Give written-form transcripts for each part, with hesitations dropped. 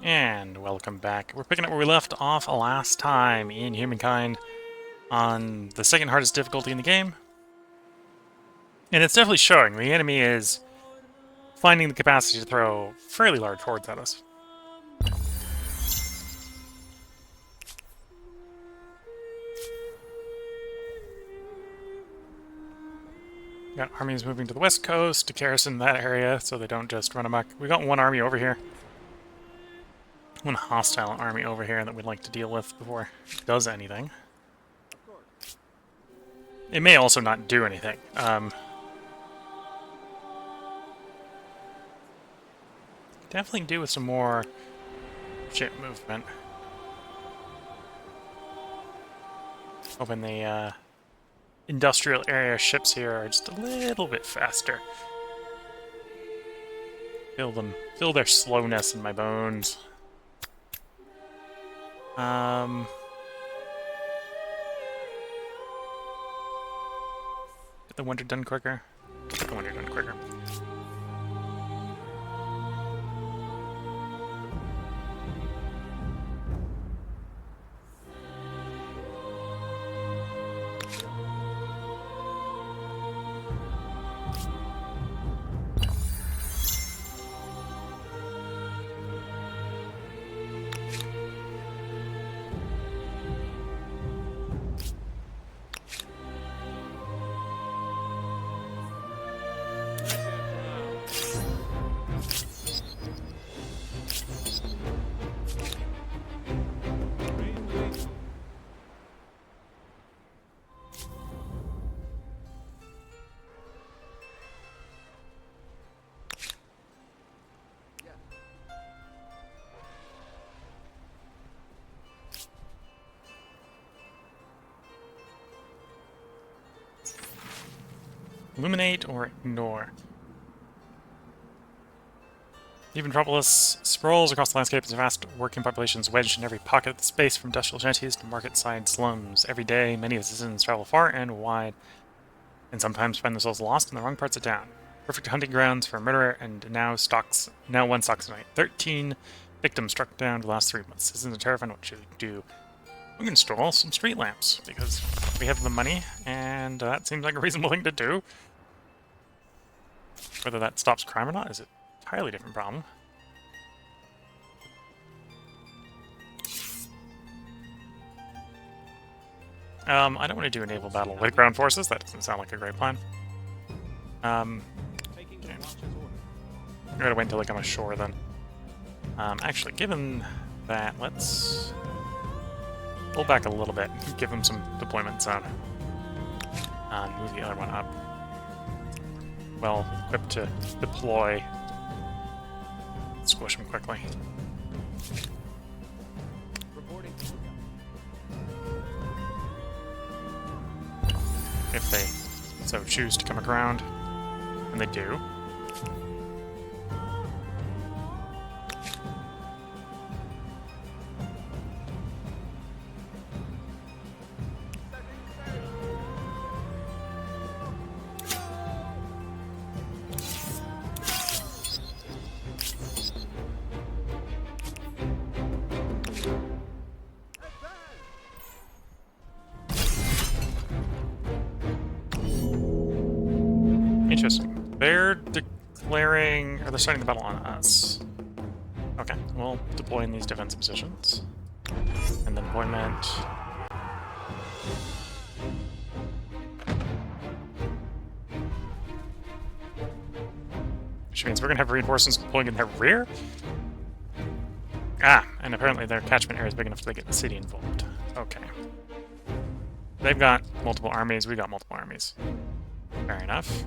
And welcome back. We're picking up where we left off last time in Humankind on the second hardest difficulty in the game. And it's definitely showing. The enemy is finding the capacity to throw fairly large hordes at us. Got armies moving to the west coast to garrison that area so they don't just run amok. We got one army over here. One hostile army over here that we'd like to deal with before it does anything. It may also not do anything. Definitely do with some more ship movement. Hoping the industrial area ships here are just a little bit faster. Feel their slowness in my bones. Get the wonder done quicker. Get the wonder done quicker. Illuminate or ignore. The metropolis sprawls across the landscape as vast working populations wedged in every pocket of space, from industrial shanties to market-side slums. Every day, many of the citizens travel far and wide, and sometimes find themselves lost in the wrong parts of town. Perfect hunting grounds for a murderer, and now one stalks tonight. 13 victims struck down the last 3 months. Citizens are terrified. What should we do? We can install some street lamps, because we have the money, and that seems like a reasonable thing to do. Whether that stops crime or not is an entirely different problem. I don't want to do a naval battle with ground forces. That doesn't sound like a great plan. Okay. I'm gonna wait until they come ashore then. Actually, given that, let's pull back a little bit, give them some deployment zone, and move the other one up. Well equipped to deploy. Squish them quickly. If they so choose to come around, and they do. Interesting. They're declaring, or they're starting the battle on us. Okay, we'll deploy in these defensive positions. And then deployment. Which means we're gonna have reinforcements deploying in their rear? Ah, and apparently their catchment area is big enough to get the city involved. Okay. They've got multiple armies, we got multiple armies. Fair enough.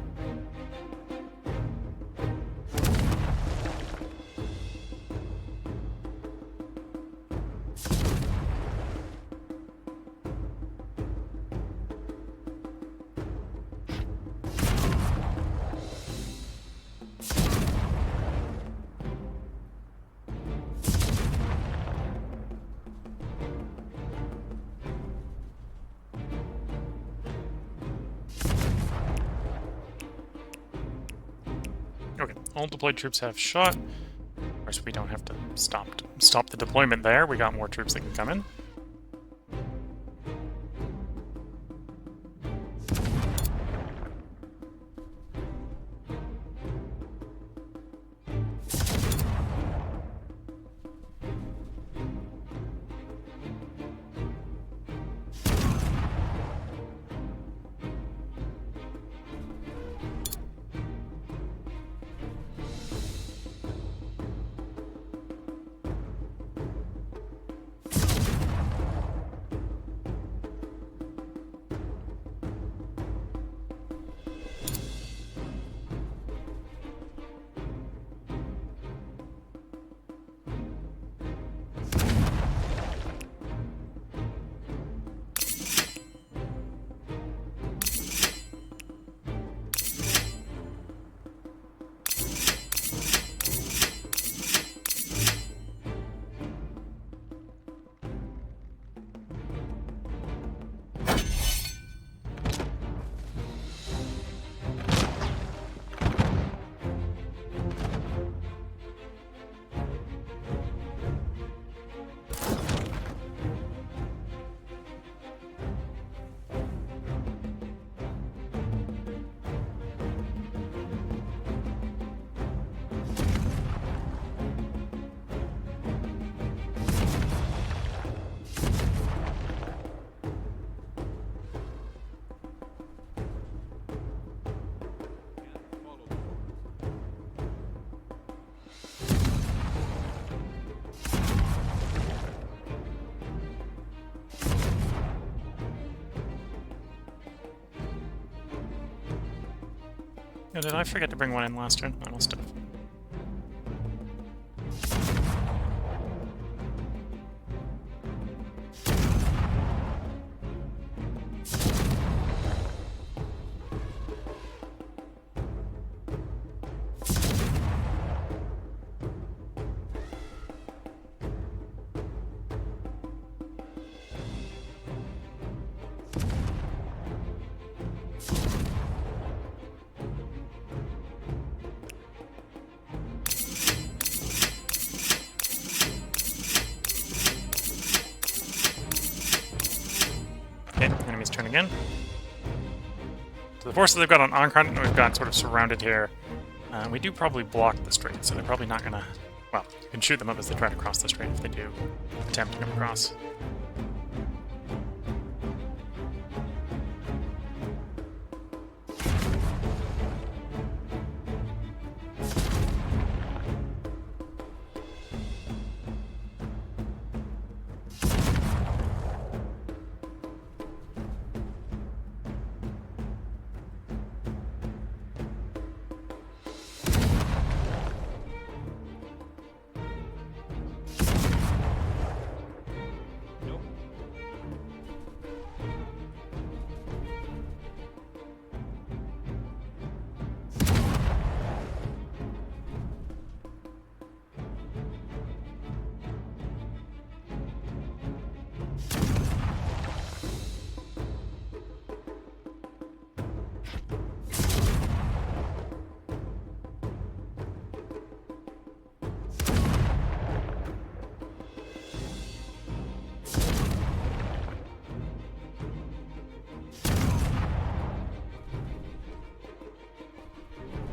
Okay, all deployed troops have shot. course, we don't have to stop the deployment there. We got more troops that can come in. Oh, did I forget to bring one in last turn? I must have. Okay, enemy's turn again. So the forces they've got on Humankind, we've got sort of surrounded here. We do probably block the strait, so they're probably not gonna... Well, you can shoot them up as they try to cross the strait if they do attempt to come across.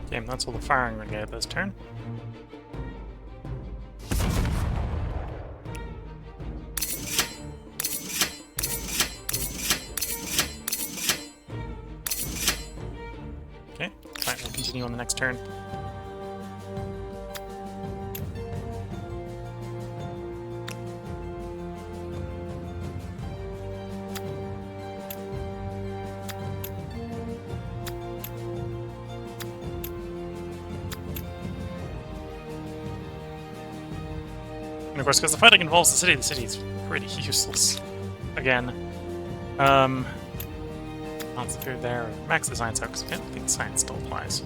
Okay, that's all the firing we're gonna get this turn. Okay, fine, we'll continue on the next turn. And of course, because the fighting involves the city's pretty useless. Again. Lots of food there. Max the science out, because I don't think science still applies.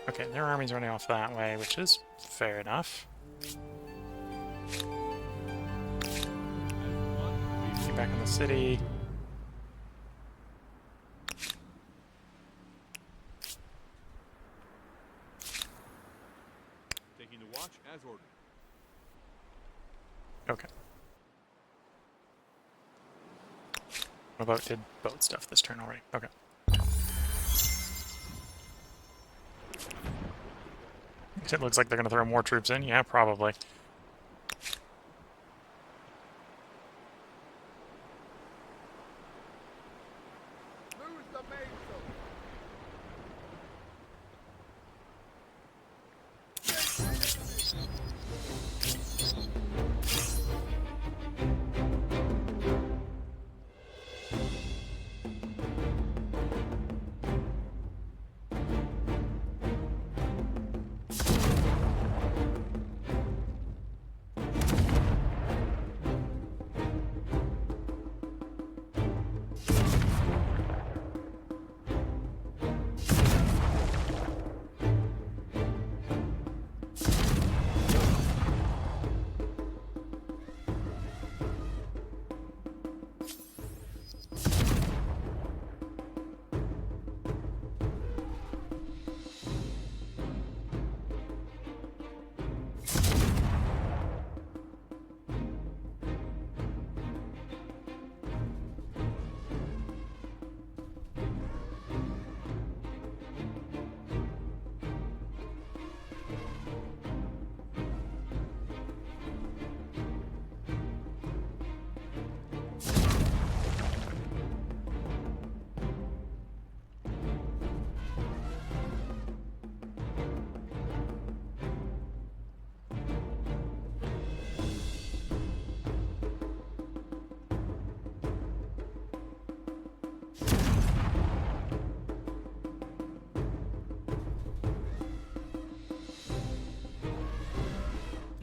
Okay, their army's running off that way, which is fair enough. Get back in the city. Watch as ordered. Okay. What about did boat stuff this turn already? Okay. It looks like they're going to throw more troops in. Yeah, probably. Lose the mainsail.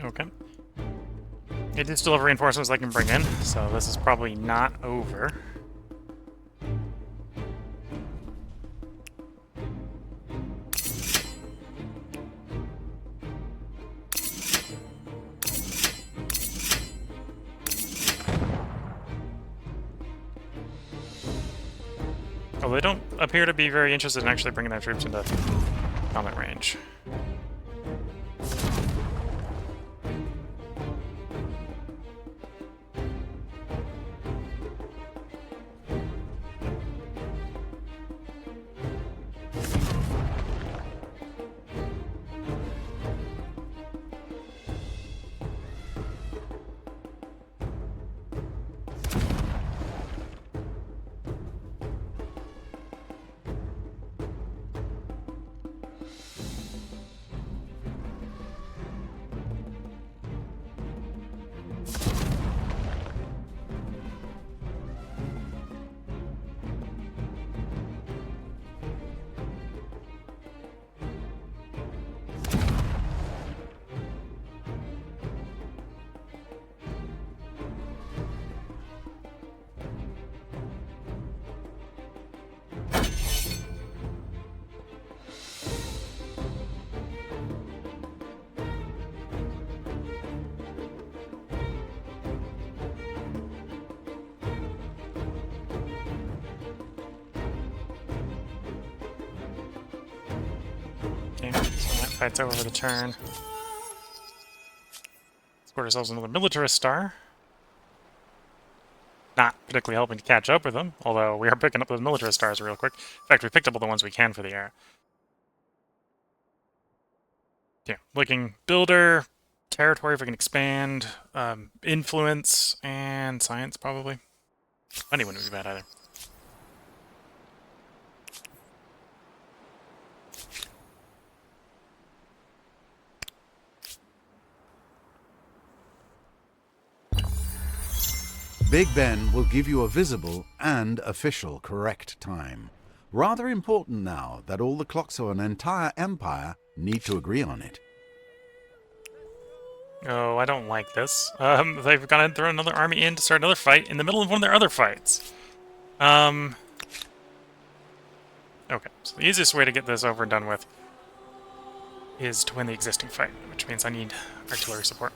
Okay. They do still have reinforcements they can bring in, so this is probably not over. Oh, they don't appear to be very interested in actually bringing their troops into combat range. Okay, so that fight's over the turn. Scored ourselves another militarist star. Not particularly helping to catch up with them, although we are picking up those militarist stars real quick. In fact, we picked up all the ones we can for the era. Yeah, looking builder, territory if we can expand, influence, and science probably. Money wouldn't be bad either. Big Ben will give you a visible and official correct time. Rather important now that all the clocks of an entire empire need to agree on it. Oh, I don't like this. They've gone and thrown another army in to start another fight in the middle of one of their other fights. Okay, so the easiest way to get this over and done with is to win the existing fight, which means I need artillery support.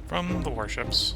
From the warships.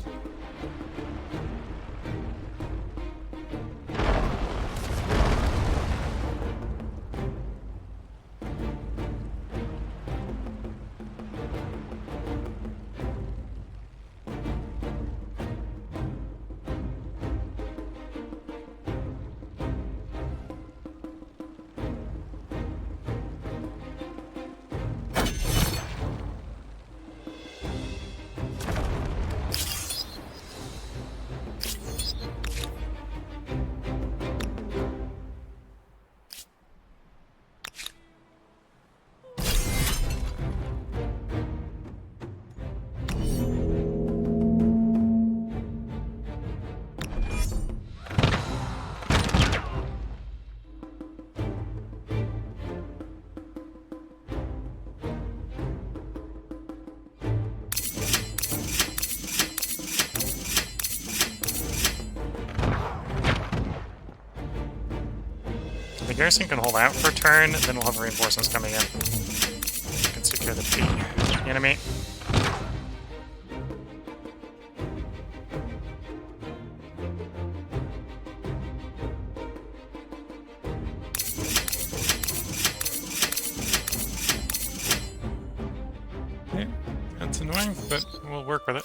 garrison can hold out for a turn, then we'll have reinforcements coming in. We can secure the enemy. Yeah, that's annoying, but we'll work with it.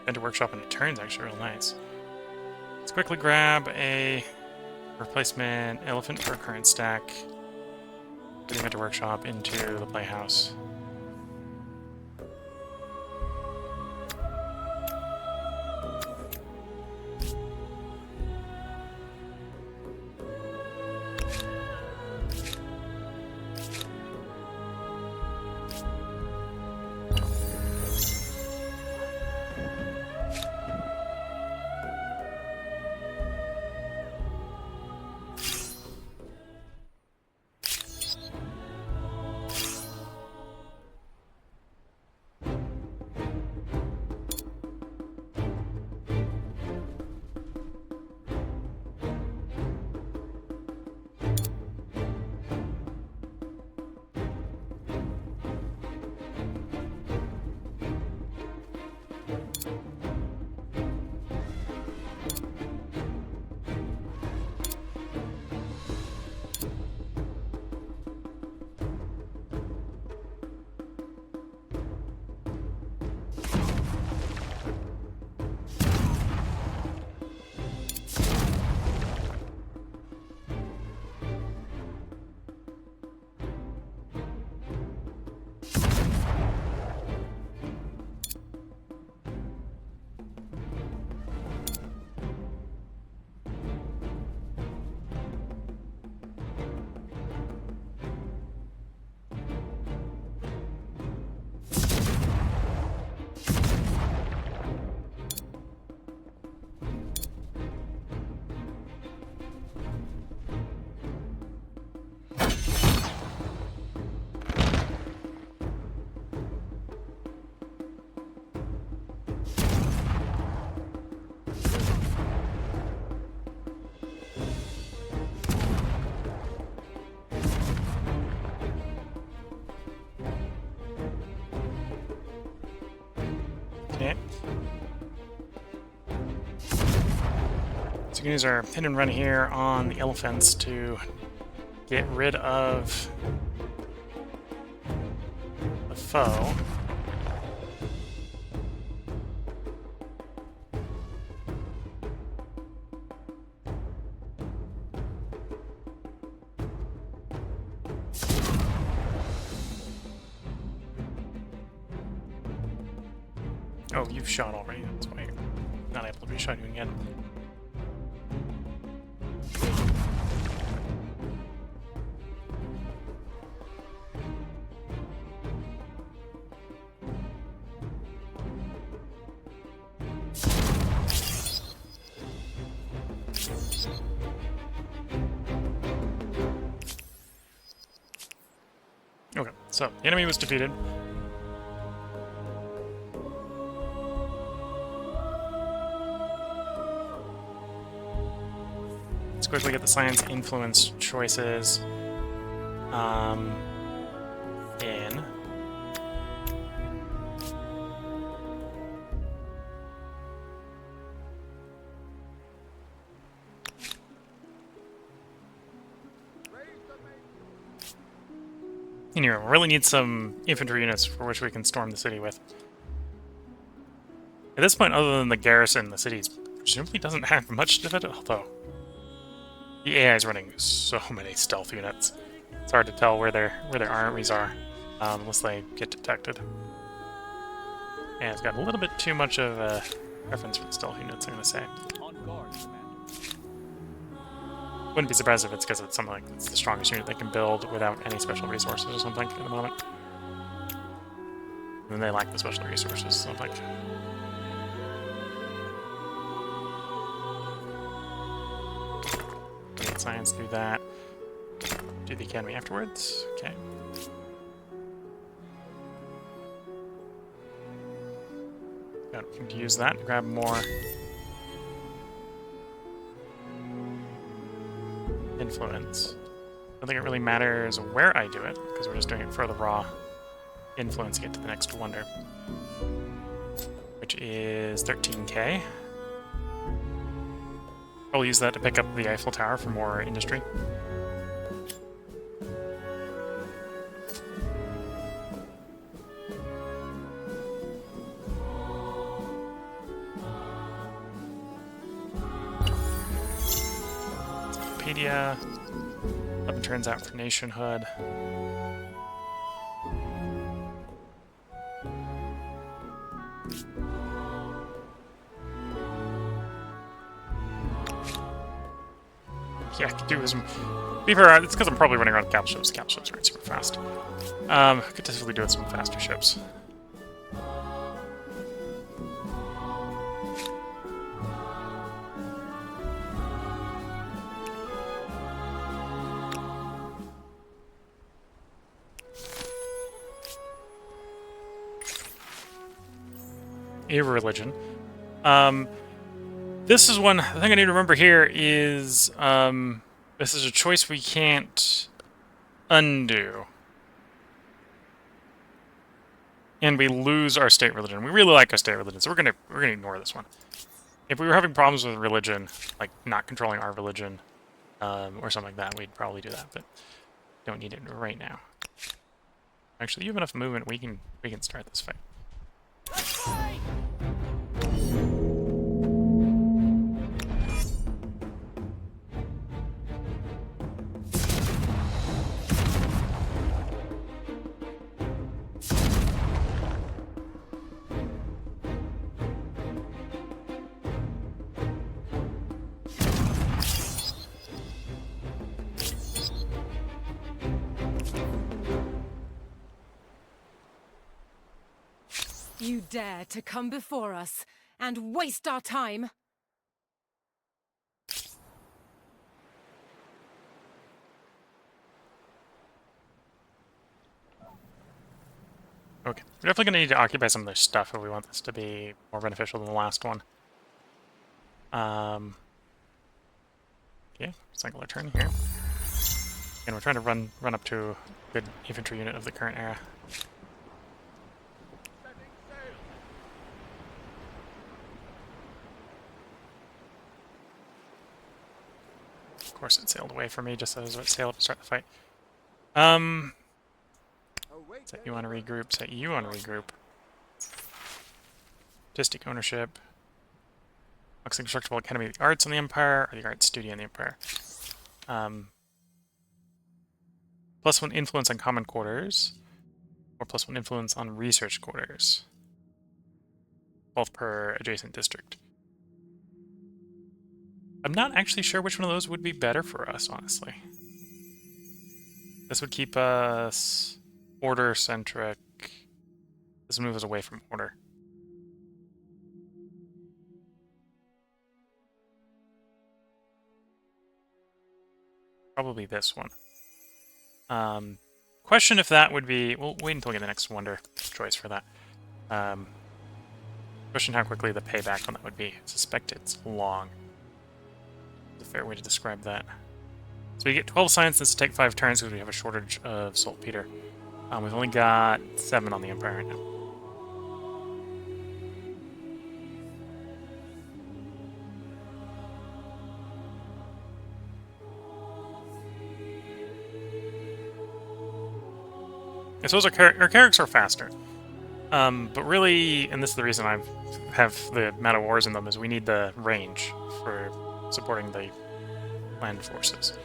Vendor workshop in a turn's actually real nice. Let's quickly grab a replacement elephant for a current stack. Put the vendor workshop into the playhouse. Okay. So we can use our hit and run here on the elephants to get rid of the foe. Oh, you've shot already, that's why you're not able to reshot you again. Okay, so the enemy was defeated. Let's quickly get the science influence choices in. And you really need some infantry units for which we can storm the city with. At this point, other than the garrison, the city presumably doesn't have much to it, although the AI is running so many stealth units. It's hard to tell where their armies are, unless they get detected. And it's got a little bit too much of a preference for the stealth units, I'm gonna say. On guard, Commander. Wouldn't be surprised if it's because it's something like it's the strongest unit they can build without any special resources or something at the moment. And they lack the special resources, so like. Let science do that. Do the academy afterwards. Okay. Got to use that to grab more influence. I don't think it really matters where I do it, because we're just doing it for the raw influence to get to the next wonder, which is 13k. I'll use that to pick up the Eiffel Tower for more industry. Encyclopedia. 11 turns out for nationhood. Yeah, I could do some. Be fair, it's because I'm probably running around with capital ships. Capital ships aren't super fast. I could definitely do with some faster ships. A religion. This is one. The thing I need to remember here is this is a choice we can't undo, and we lose our state religion. We really like our state religion, so we're gonna ignore this one. If we were having problems with religion, like not controlling our religion, or something like that, we'd probably do that. But don't need it right now. Actually, you have enough movement. We can start this fight. You dare to come before us and waste our time? Okay, we're definitely going to need to occupy some of their stuff if we want this to be more beneficial than the last one. Yeah, cycle our turn here. And we're trying to run up to a good infantry unit of the current era. Setting sail. Of course, it sailed away from me just as it sailed to start the fight. Await Set you on a regroup. Set you on a regroup. Artistic ownership. Looks Constructible Academy of the Arts in the Empire, or the Arts Studio in the Empire. +1 influence on common quarters, or +1 influence on research quarters. Both per adjacent district. I'm not actually sure which one of those would be better for us, honestly. This would keep us order-centric. This would move us away from order. Probably this one. Question if that would be... We'll wait until we get the next wonder choice for that. Question how quickly the payback on that would be. I suspect it's long. It's a fair way to describe that. So we get 12 science, this will take 5 turns because we have a shortage of saltpeter. We've only got 7 on the Empire right now. I suppose our characters are faster. But really, and this is the reason I have the amount of wars in them, is we need the range for supporting the land forces.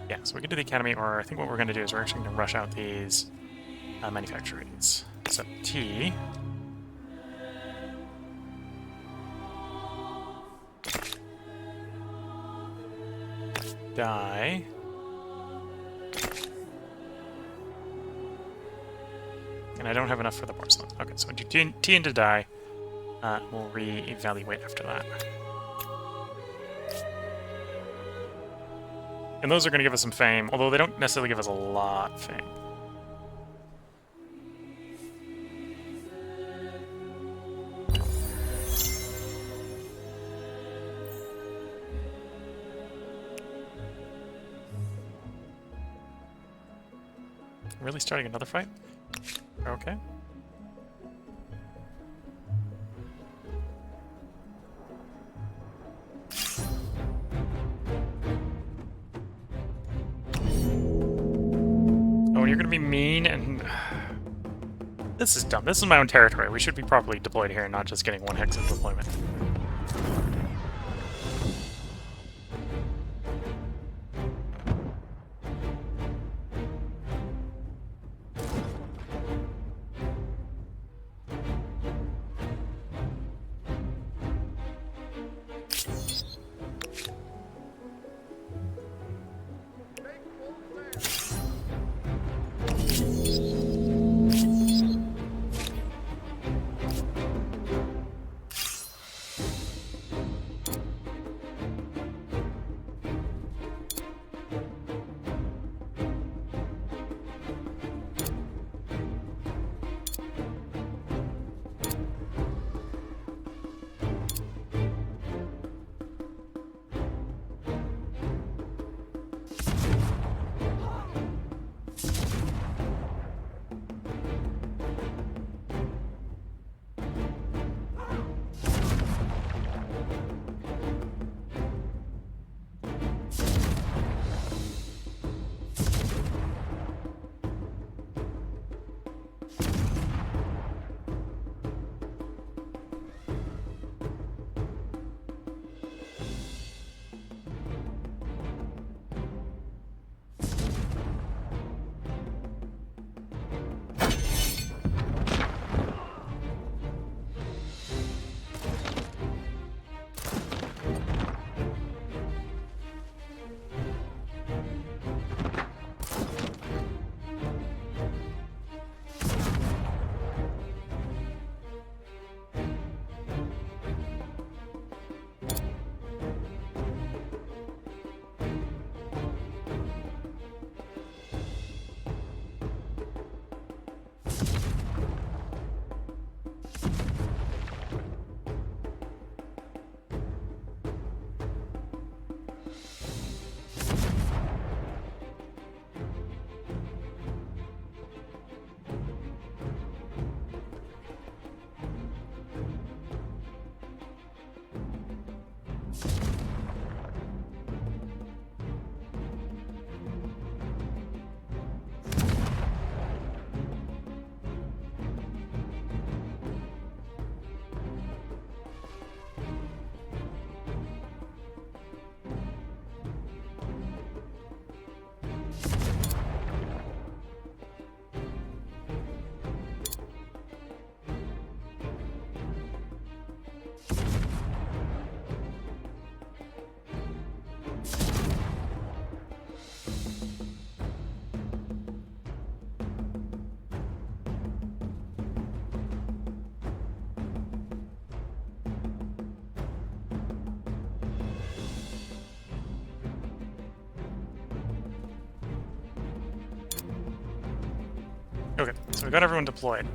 Yeah, so we can do the academy, or I think what we're going to do is we're actually going to rush out these manufactories. So T. Die. And I don't have enough for the porcelain. Okay, so we'll do T into die. We'll re-evaluate after that. And those are going to give us some fame, although they don't necessarily give us a lot of fame. Really starting another fight? Okay. Oh, and you're gonna be mean and... This is dumb. This is my own territory. We should be properly deployed here and not just getting one hex of deployment. Make full sail. Okay, so we got everyone deployed.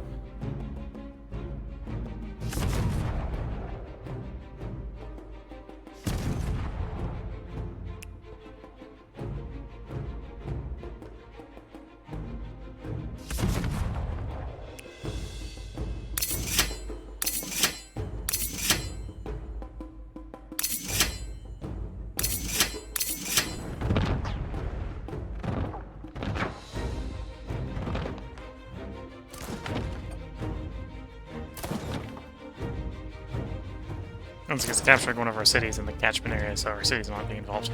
Once again, capturing one of our cities in the catchment area, so our city's not being involved.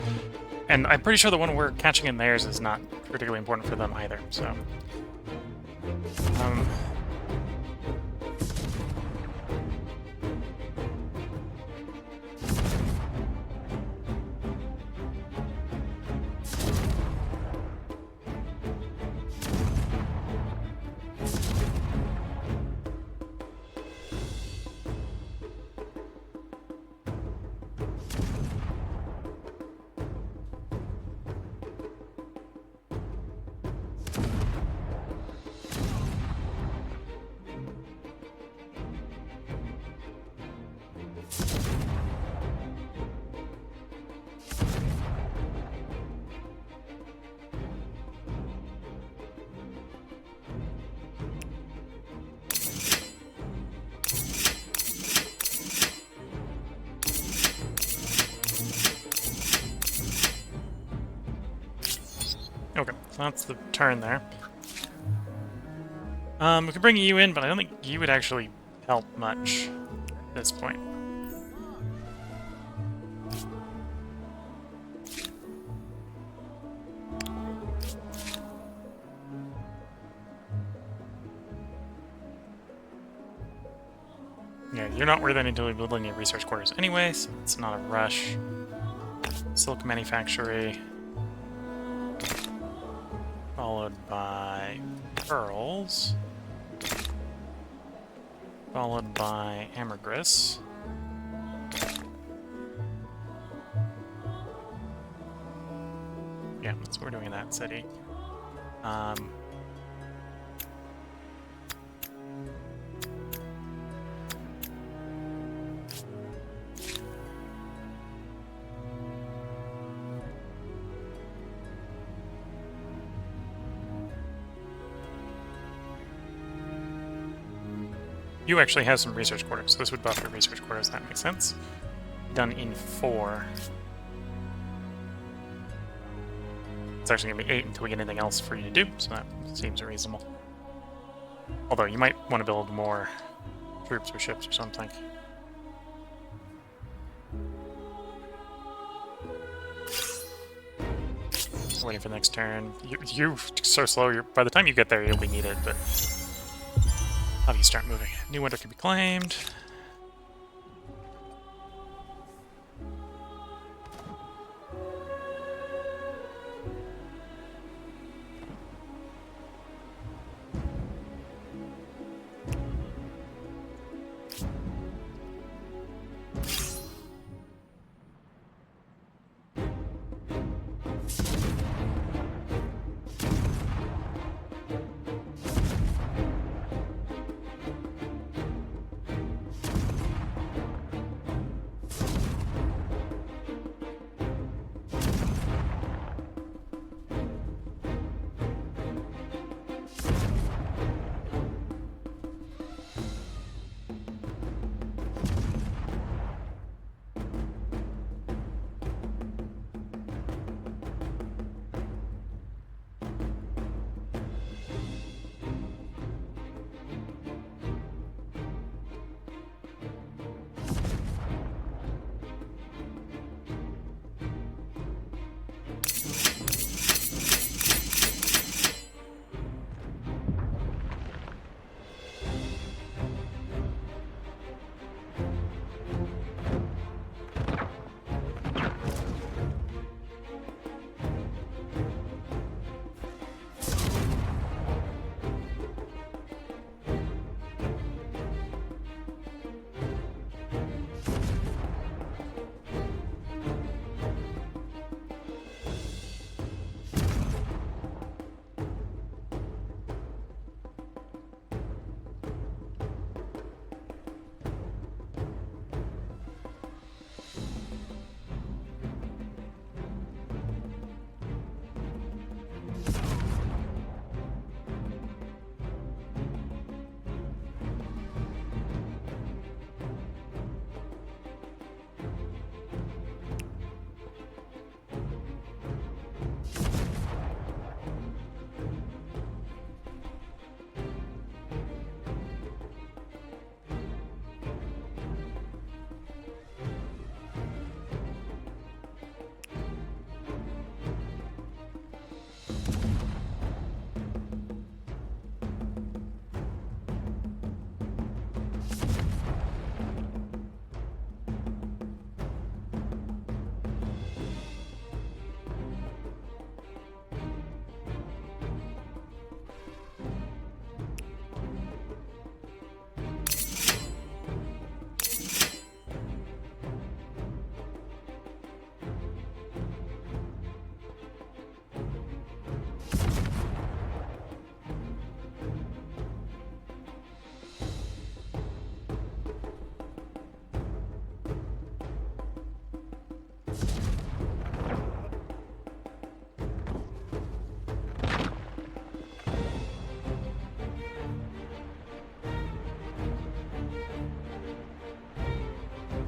And I'm pretty sure the one we're catching in theirs is not particularly important for them either, so... So that's the turn there. We could bring you in, but I don't think you would actually help much at this point. Yeah, you're not worth any until we build any research quarters anyway, so it's not a rush. Silk manufactory. Followed by pearls. Followed by ambergris. Yeah, that's what we're doing in that city. You actually have some research quarters, so this would buff your research quarters. That makes sense. Done in 4. It's actually going to be 8 until we get anything else for you to do, so that seems reasonable. Although, you might want to build more troops or ships or something. Waiting for the next turn. You're so slow, by the time you get there, you'll be needed, but... How do you start moving? New winter can be claimed.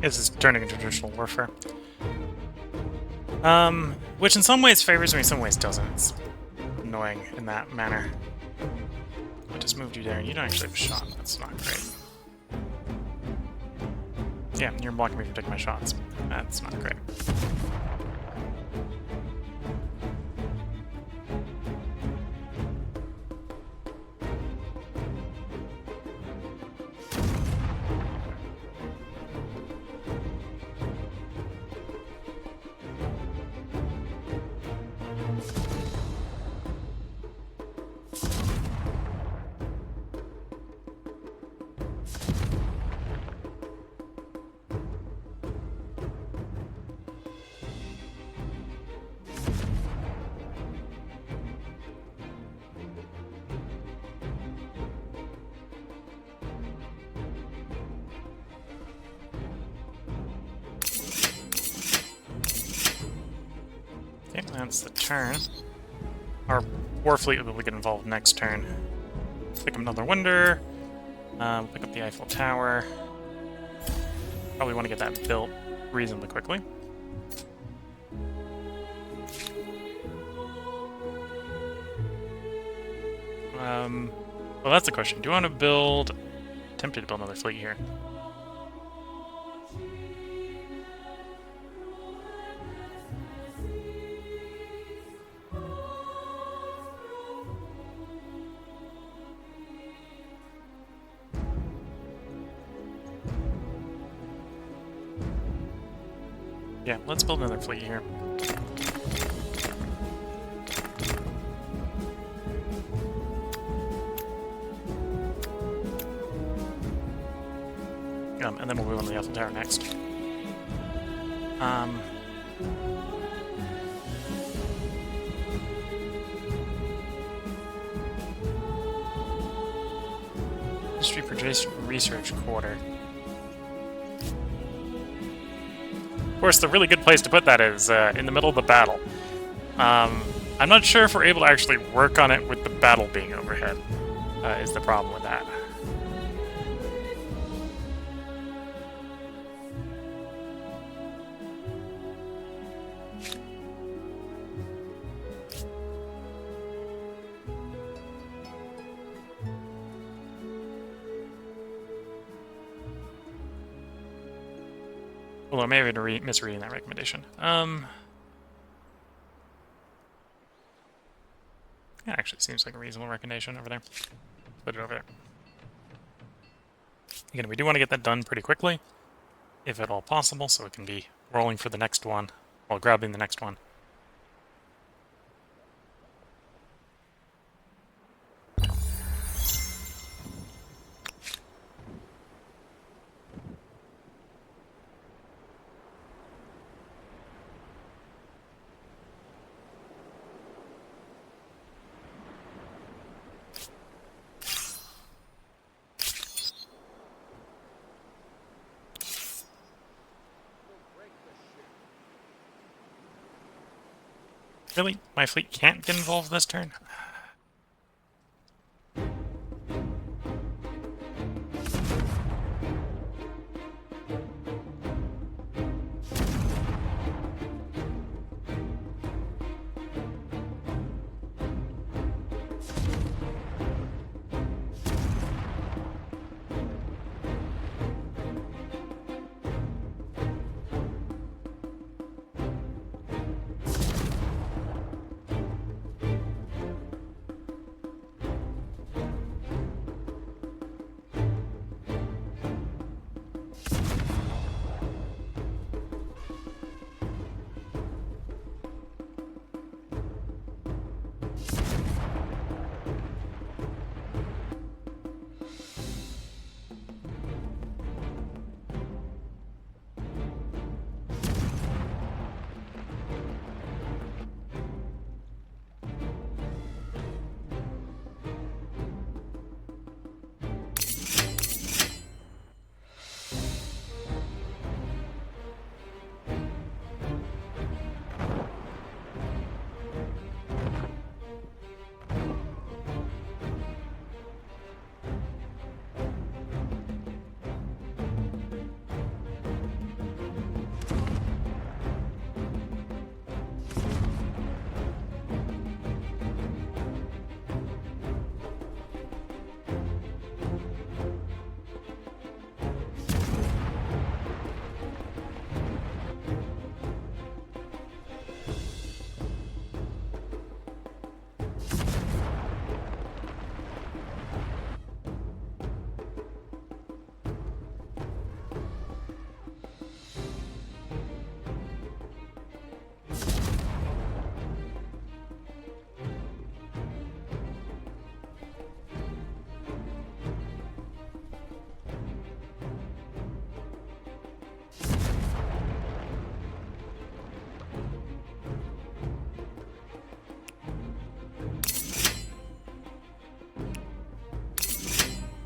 This is turning into traditional warfare. Which in some ways favors me, in some ways doesn't. It's annoying. annoying in that manner. I just moved you there, and you don't actually have a shot. That's not great. Yeah, you're blocking me from taking my shots. That's not great. Okay, that's the turn. Our war fleet will get involved next turn. Pick up another wonder. Pick up the Eiffel Tower. Probably want to get that built reasonably quickly. Well, that's the question. Do I want to build... Tempted to build another fleet here. Yeah, let's build another fleet here. And then we'll move on to the Eiffel Tower next. Industry Research Quarter. Of course, the really good place to put that is in the middle of the battle. I'm not sure if we're able to actually work on it with the battle being overhead, is the problem with that. Although I may have been misreading that recommendation. Yeah, actually seems like a reasonable recommendation over there. Put it over there. Again, we do want to get that done pretty quickly, if at all possible, so it can be rolling for the next one, while grabbing the next one. Really? My fleet can't get involved this turn?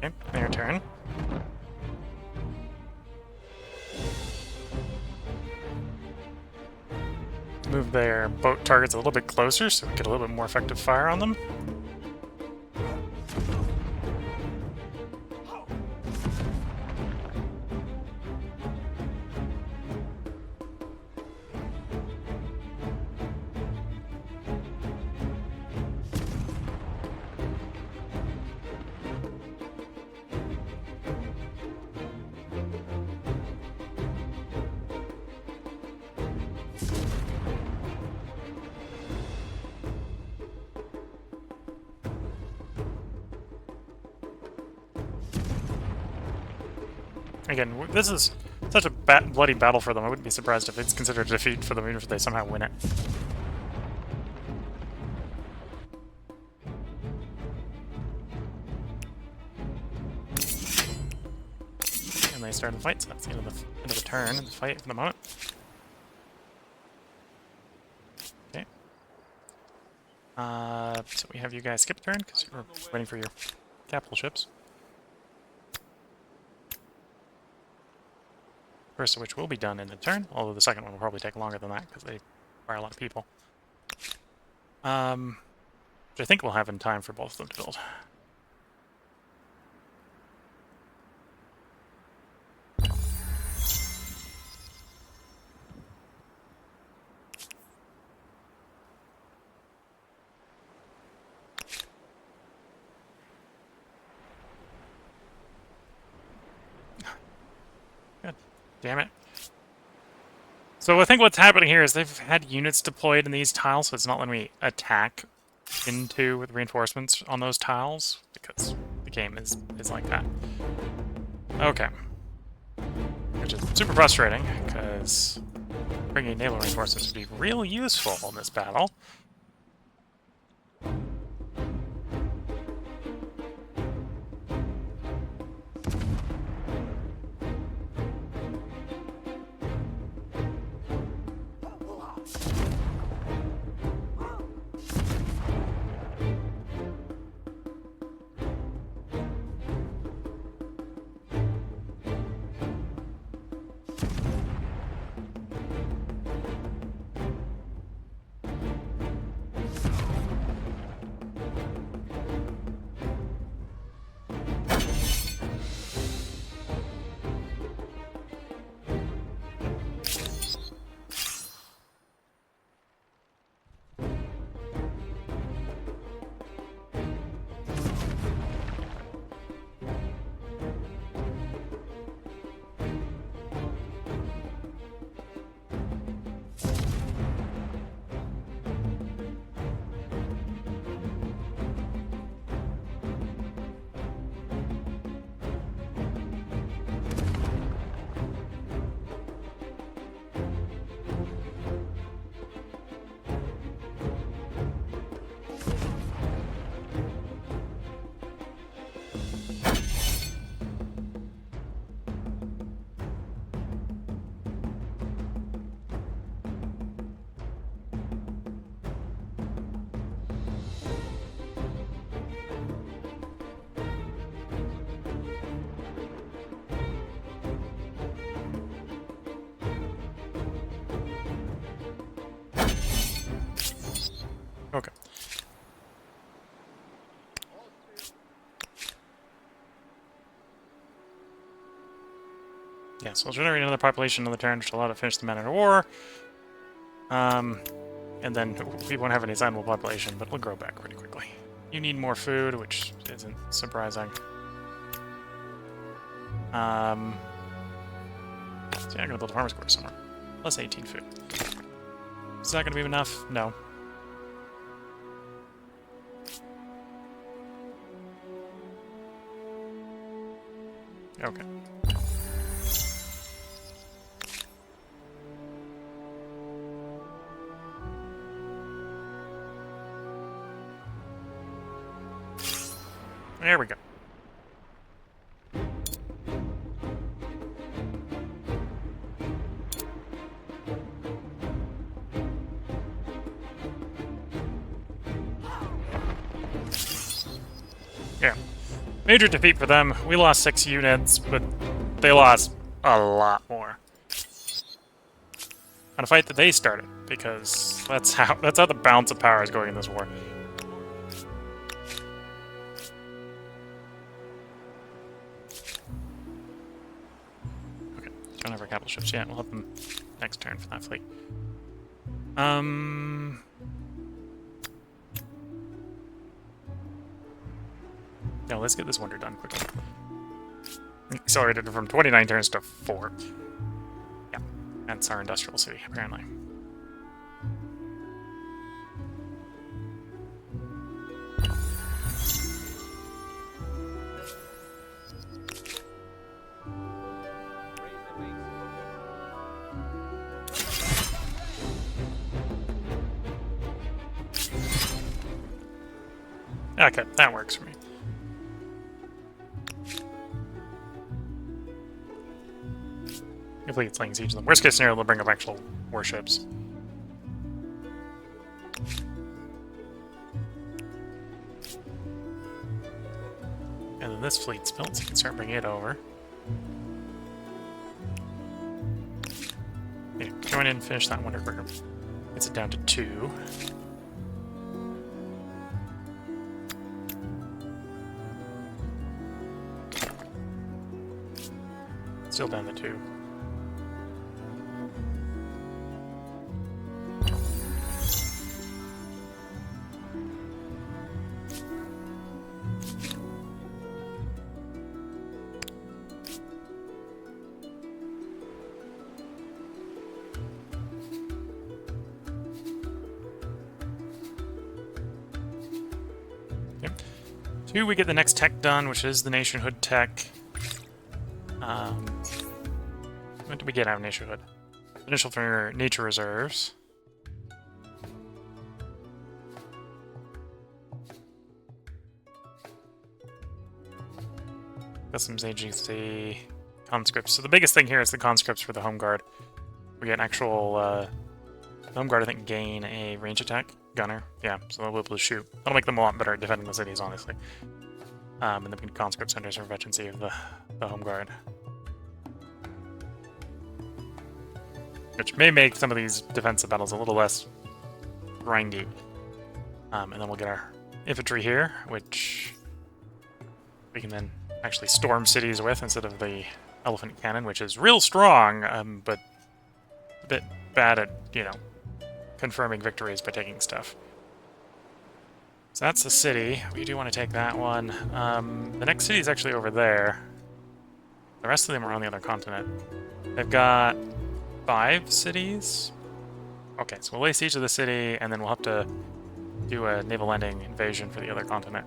Okay, their turn. Move their boat targets a little bit closer so we get a little bit more effective fire on them. Again, this is such a bloody battle for them. I wouldn't be surprised if it's considered a defeat for them, even if they somehow win it. And they start the fight, so that's the end of the turn and the fight for the moment. Okay. So we have you guys skip a turn because we're waiting for your capital ships. First of which will be done in a turn, although the second one will probably take longer than that because they require a lot of people. Which I think we'll have in time for both of them to build. God damn it. So I think what's happening here is they've had units deployed in these tiles, so it's not letting me attack into with reinforcements on those tiles, because the game is like that. Okay. Which is super frustrating, because bringing naval reinforcements would be real useful in this battle. Okay. Yeah, so we'll generate another population another turn, which will allow to finish the Man of War. And then we won't have any sizable population, but we'll grow back pretty quickly. You need more food, which isn't surprising. So yeah, I'm gonna build a farmer's quarter somewhere. Plus 18 food. Is that gonna be enough? No. Okay. There we go. Yeah. Major defeat for them. We lost 6 units, but they lost a lot more. On a fight that they started, because that's how the balance of power is going in this war. Okay, don't have our capital ships yet. We'll have them next turn for that fleet. Yeah, let's get this wonder done quickly. Accelerated from 29 turns to 4. Yeah, that's our industrial city, apparently. Okay, that works for me. Hopefully it's laying siege to them. Worst case scenario, they'll bring up actual warships. And then this fleet's built, so you can start bringing it over. Yeah, join in and finish that wonder quicker. Gets it down to 2. Still down to 2. Okay. 2, we get the next tech done, which is the nationhood tech. When did we get out of nationhood? Initial for nature reserves. Customs agency, conscripts. So the biggest thing here is the conscripts for the home guard. We get an actual the home guard. I think gain a range attack gunner. Yeah, so they'll be able to shoot. That'll make them a lot better at defending the cities, honestly. And then we can conscript centers for veterancy of the home guard. Which may make some of these defensive battles a little less grindy. And then we'll get our infantry here, which we can then actually storm cities with instead of the elephant cannon, which is real strong, but a bit bad at, you know, confirming victories by taking stuff. So that's the city. We do want to take that one. The next city is actually over there. The rest of them are on the other continent. They've got 5 cities? Okay, so we'll lay siege to the city, and then we'll have to do a naval landing invasion for the other continent.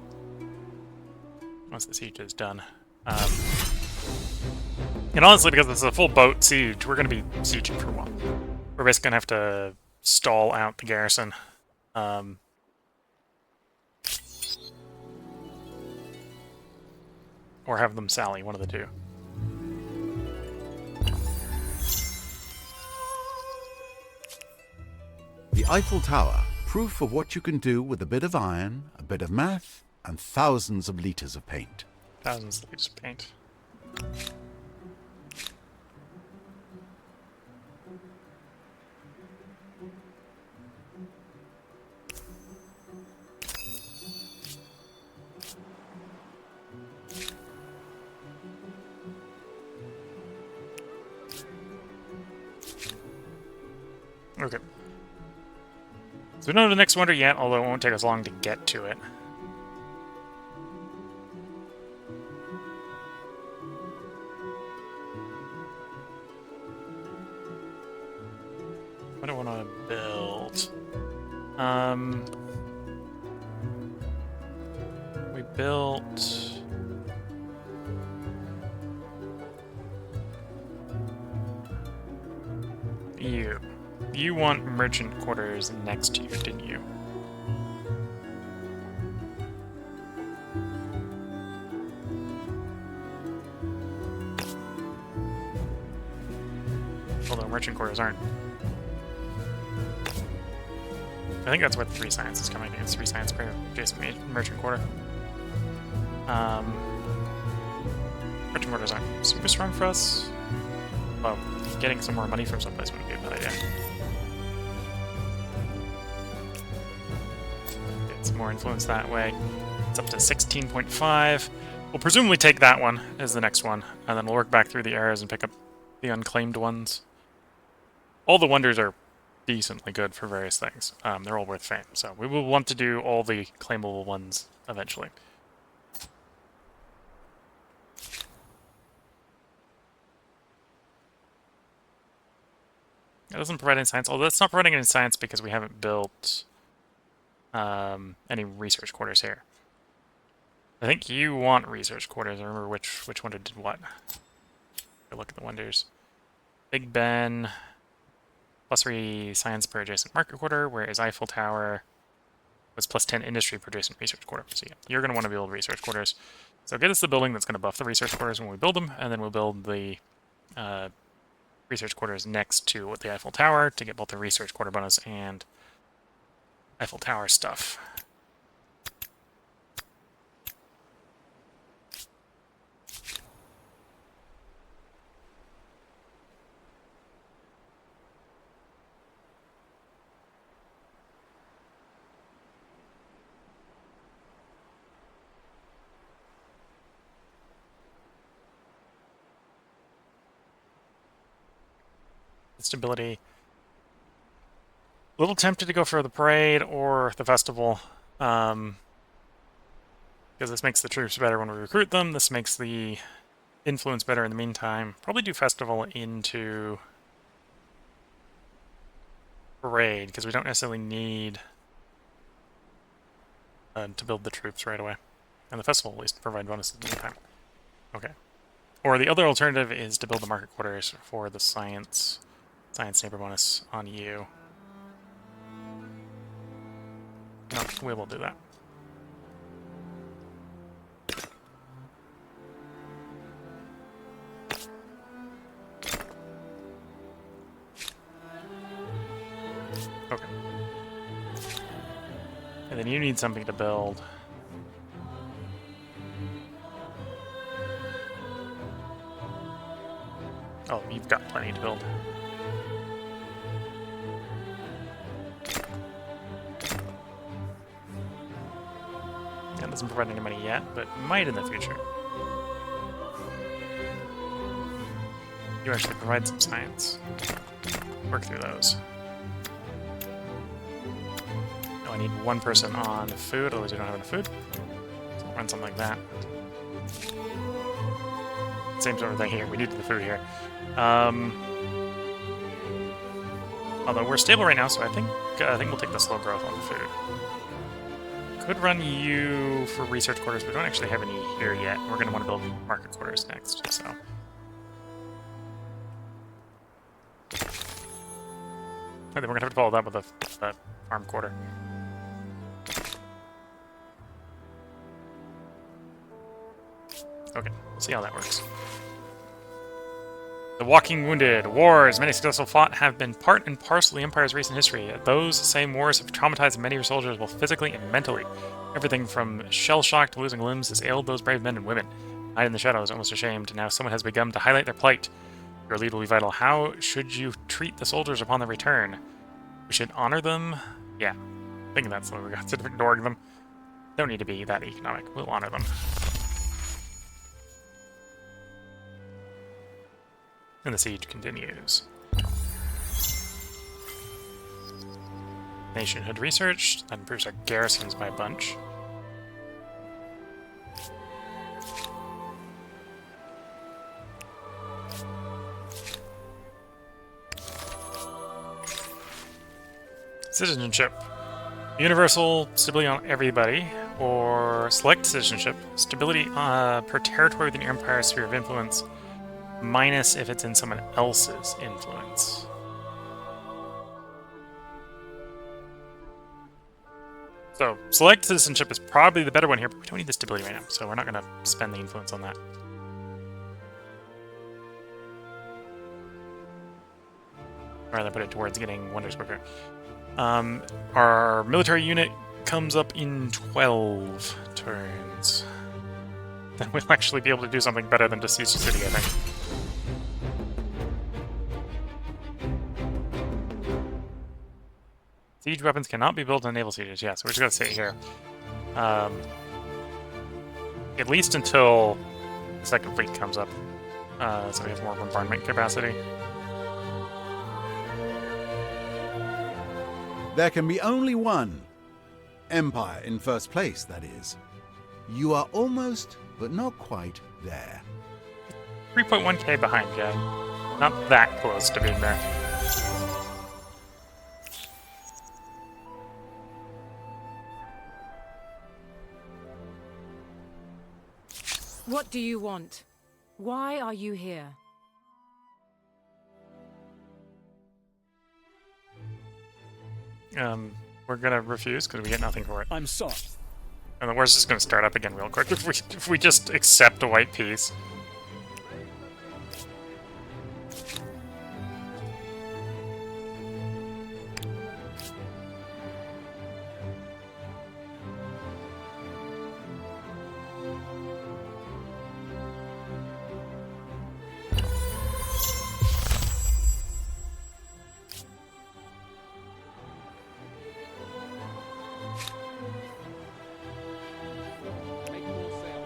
Once the siege is done. And honestly, because this is a full boat siege, we're going to be sieging for a while. We're basically going to have to stall out the garrison. Or have them sally, one of the two. The Eiffel Tower, proof of what you can do with a bit of iron, a bit of math, and thousands of litres of paint. Thousands of liters of paint. Okay. So we don't know the next wonder yet, although it won't take us long to get to it. What do I want to build? We built... You. You want merchant quarters next to you, didn't you? Although merchant quarters aren't. I think that's where the 3 science is coming. I think it's 3 science per adjacent merchant quarter. Marching orders aren't super strong for us. Well, getting some more money from someplace wouldn't be a bad idea. Get some more influence that way. It's up to 16.5. We'll presumably take that one as the next one, and then we'll work back through the eras and pick up the unclaimed ones. All the wonders are decently good for various things. They're all worth fame, so we will want to do all the claimable ones eventually. It doesn't provide any science, although it's not providing any science because we haven't built any research quarters here. I think you want research quarters. I remember which one did what. Look at the wonders. Big Ben, +3 science per adjacent market quarter, whereas Eiffel Tower was +10 industry per adjacent research quarter. So yeah, you're going to want to build research quarters. So get us the building that's going to buff the research quarters when we build them, and then we'll build the research quarters next to the Eiffel Tower to get both the research quarter bonus and Eiffel Tower stuff. Stability. A little tempted to go for the parade or the festival, because this makes the troops better when we recruit them. This makes the influence better in the meantime. Probably do festival into parade, because we don't necessarily need to build the troops right away. And the festival at least provide bonuses in the meantime. Okay. Or the other alternative is to build the market quarters for the science neighbor bonus on you. No, we will do that. Okay. And then you need something to build. Oh, you've got plenty to build. Doesn't provide any money yet, but might in the future. You actually provide some science. Work through those. Oh, I need one person on food, otherwise we don't have enough food. So we'll run something like that. Same sort of thing here. We need the food here. Although we're stable right now, so I think we'll take the slow growth on the food. Could run you for research quarters, but we don't actually have any here yet. We're going to want to build market quarters next, so. And then we're going to have to follow that with a farm quarter. Okay, we'll see how that works. The Walking Wounded. Wars, many successful fought, have been part and parcel of the Empire's recent history. Those same wars have traumatized many of your soldiers, both physically and mentally. Everything from shell shock to losing limbs has ailed those brave men and women. Hide in the shadows, almost ashamed. Now someone has begun to highlight their plight. Your lead will be vital. How should you treat the soldiers upon their return? We should honor them? Yeah, I think that's what we got to ignoring them. Don't need to be that economic. We'll honor them. And the siege continues. Nationhood researched. That improves our garrisons by a bunch. Citizenship. Universal stability on everybody, or select citizenship. Stability per territory within your empire's sphere of influence. Minus if it's in someone else's influence. So, select citizenship is probably the better one here, but we don't need the stability right now, so we're not going to spend the influence on that. Rather put it towards getting wonders quicker. Our military unit comes up in 12 turns. then we'll actually be able to do something better than just siege the city, I think. Siege weapons cannot be built on naval sieges. Yeah, so we're just gonna sit here. At least until the second fleet comes up. So we have more bombardment capacity. There can be only one. Empire in first place, that is. You are almost, but not quite, there. 3.1k behind, yeah. Not that close to being there. What do you want? Why are you here? We're gonna refuse because we get nothing for it. I'm sorry. And the war's just gonna start up again real quick if we just accept a white peace. Make full sail.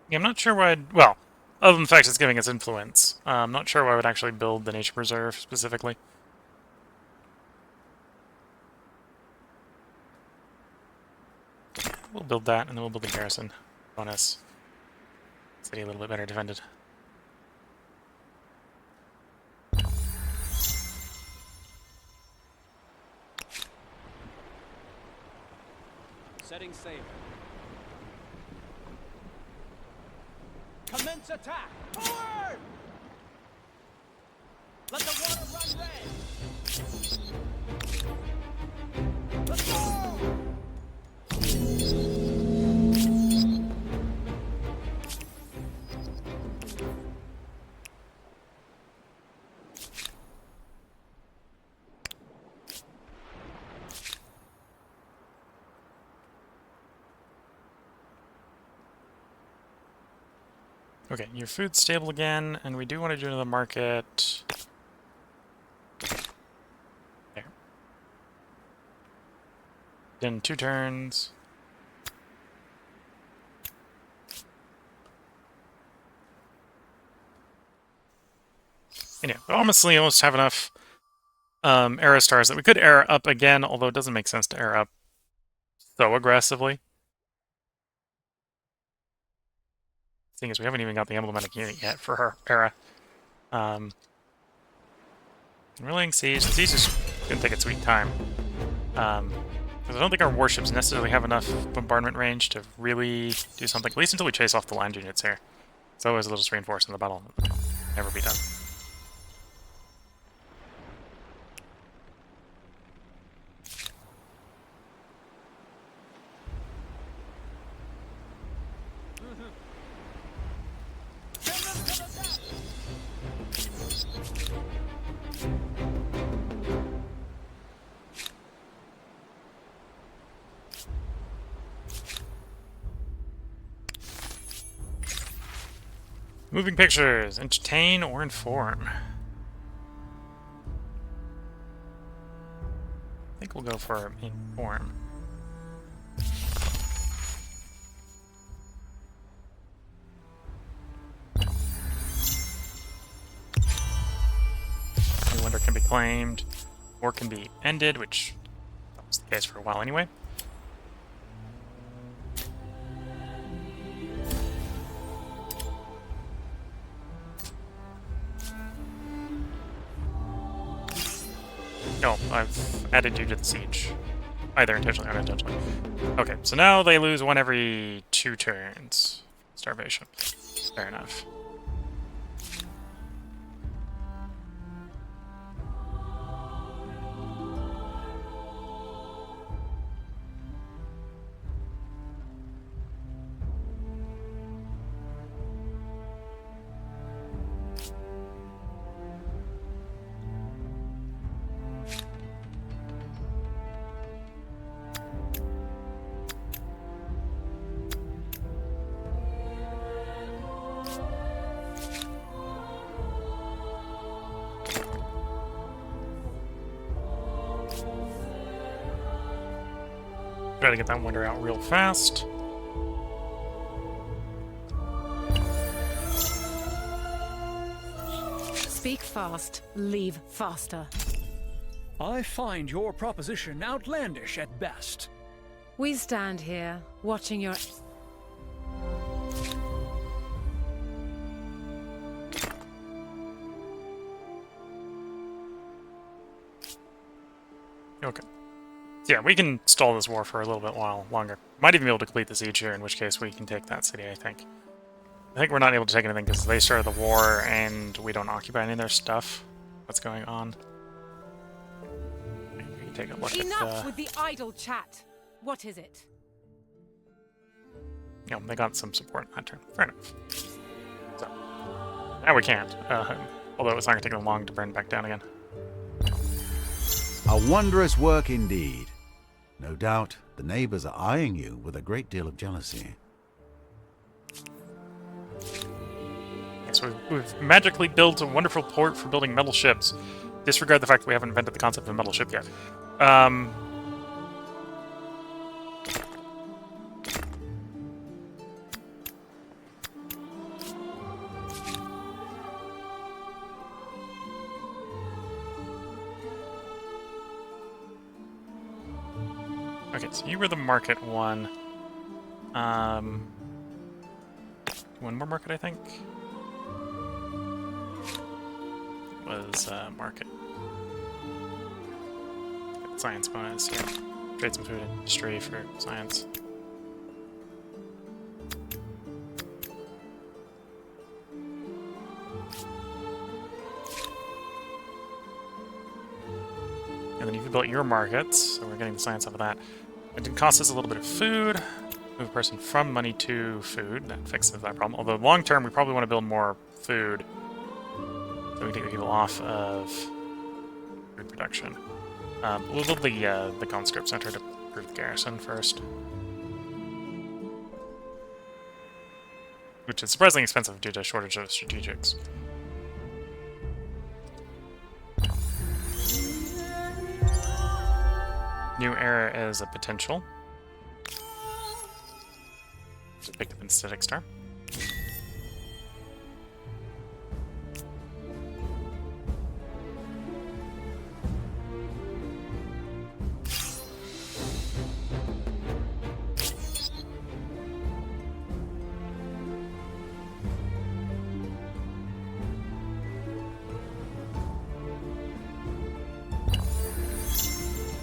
Yeah, I'm not sure why I'd... Well, other than the fact it's giving us influence, I'm not sure why I would actually build the nature preserve specifically. We'll build that, and then we'll build the garrison. Bonus. City a little bit better defended. Setting sail. Commence attack! Forward! Let the water run red! Let's go! Okay, your food's stable again, and we do want to do another market. There. In 2 turns. Anyway, we honestly almost have enough era stars that we could era up again, although it doesn't make sense to era up so aggressively. Thing is, we haven't even got the emblematic unit yet for her era. Ruling Siege. The Siege is going to take its sweet time. Because I don't think our warships necessarily have enough bombardment range to really do something, at least until we chase off the land units here. So otherwise they'll just reinforce in the battle. Never be done. Moving pictures. Entertain or inform. I think we'll go for inform. New wonder can be claimed, or can be ended, which was the case for a while anyway. Oh, I've added you to the siege. Either intentionally or unintentionally. Okay, so now they lose one every 2 turns. Starvation. Fair enough. Try to get that wonder out real fast. Speak fast, leave faster. I find your proposition outlandish at best. We stand here, watching your... Okay. Yeah, we can stall this war for a little bit while longer. Might even be able to complete the siege here, in which case we can take that city, I think. I think we're not able to take anything because they started the war and we don't occupy any of their stuff. What's going on? We can take a look Enough at with the idle chat. What is it? you know, they got some support in that turn. Fair enough. So, now we can't. Although it's not going to take them long to burn back down again. A wondrous work indeed. No doubt the neighbors are eyeing you with a great deal of jealousy. So we've magically built a wonderful port for building metal ships. Disregard the fact that we haven't invented the concept of a metal ship yet. Okay, so you were the market one. One more market, I think. Was market. Science bonus, yeah. Trade some food industry for science. And then you've built your markets, so we're getting the science out of that. It did cost us a little bit of food. Move a person from money to food. That fixes that problem. Although long term, we probably want to build more food. So we can take the people off of food production. We'll build the conscript center to improve the garrison first. Which is surprisingly expensive due to shortage of strategics. New era is a potential. Just picked up an aesthetic star.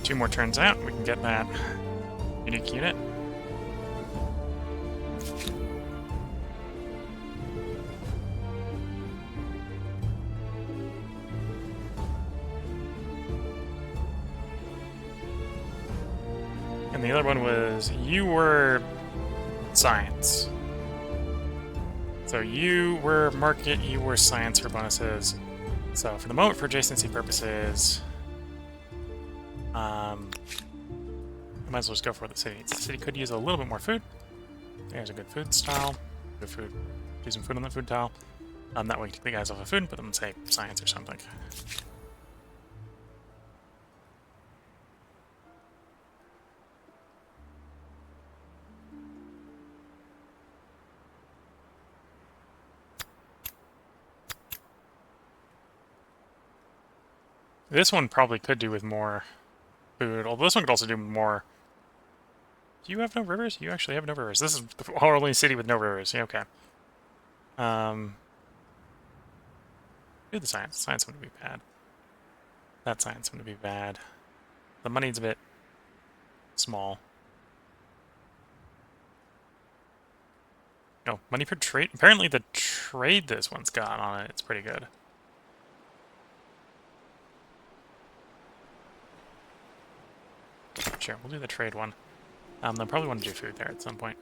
Two more turns out, we can get that unique unit. And the other one was, you were science. So you were market, you were science for bonuses. So for the moment, for adjacency purposes, I might as well just go for the city. The city could use a little bit more food. There's a good food style. Good food. Do some food on that food tile. That way we can take the guys off of food and put them in, say, science or something. This one probably could do with more food, although this one could also do more. Do you have no rivers? You actually have no rivers. This is the only city with no rivers. Yeah, okay. Do the science. Science wouldn't be bad. That sign's going to be bad. The money's a bit small. No, money per trade. Apparently the trade this one's got on it, it's pretty good. Sure, we'll do the trade one. They'll probably want to do food there at some point.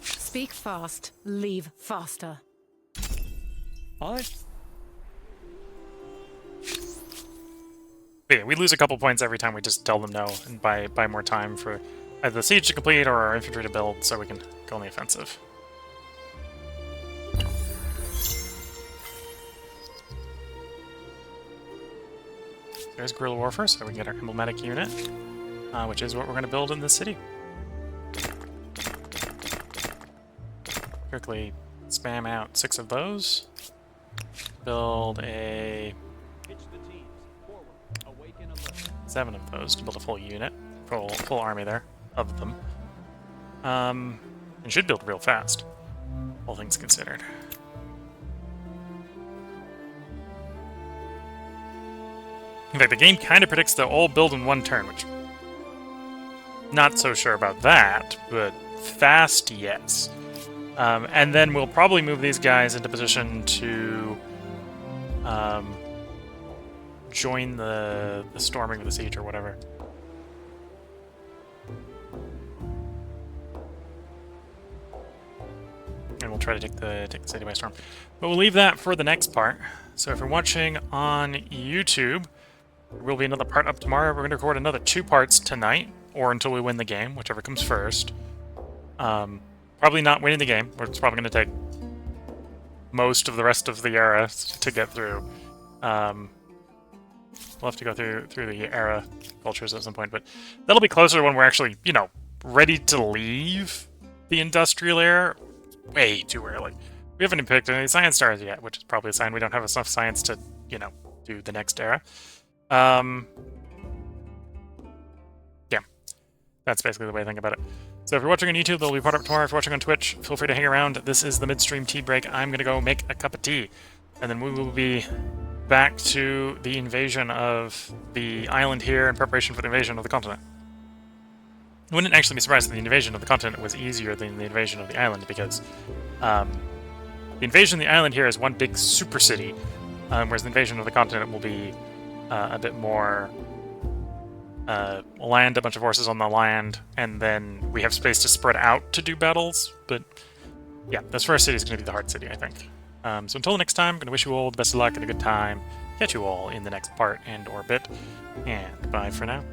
Speak fast, leave faster. But yeah, we lose a couple points every time we just tell them no and buy more time for either the siege to complete or our infantry to build so we can go on the offensive. There's guerrilla warfare, so we can get our emblematic unit, which is what we're going to build in this city. Quickly spam out 6 of those. Build a Pitch the teams. Forward. Awaken alert. 7 of those to build a full unit, full army there of them. And should build real fast, all things considered. In fact, the game kind of predicts they'll all build in 1 turn, which not so sure about that, but fast, yes. And then we'll probably move these guys into position to join the storming of the siege or whatever. And we'll try to take the city by storm. But we'll leave that for the next part. So if you're watching on YouTube, there will be another part up tomorrow. We're going to record another 2 parts tonight, or until we win the game, whichever comes first. Probably not winning the game. It's probably going to take most of the rest of the era to get through. We'll have to go through the era cultures at some point, but that'll be closer when we're actually, you know, ready to leave the industrial era. Way too early. We haven't even picked any science stars yet, which is probably a sign we don't have enough science to, you know, do the next era. Yeah, that's basically the way I think about it. So if you're watching on YouTube, there'll be part up tomorrow. If you're watching on Twitch, feel free to hang around. This is the midstream tea break. I'm going to go make a cup of tea, and then we will be back to the invasion of the island here in preparation for the invasion of the continent. I wouldn't actually be surprised if the invasion of the continent was easier than the invasion of the island, because the invasion of the island here is one big super city, whereas the invasion of the continent will be a bit more land a bunch of forces on the land, and then we have space to spread out to do battles. But yeah, this first city is going to be the hard city, I think. So until next time, I'm going to wish you all the best of luck and a good time. Catch you all in the next part and or bit, and bye for now.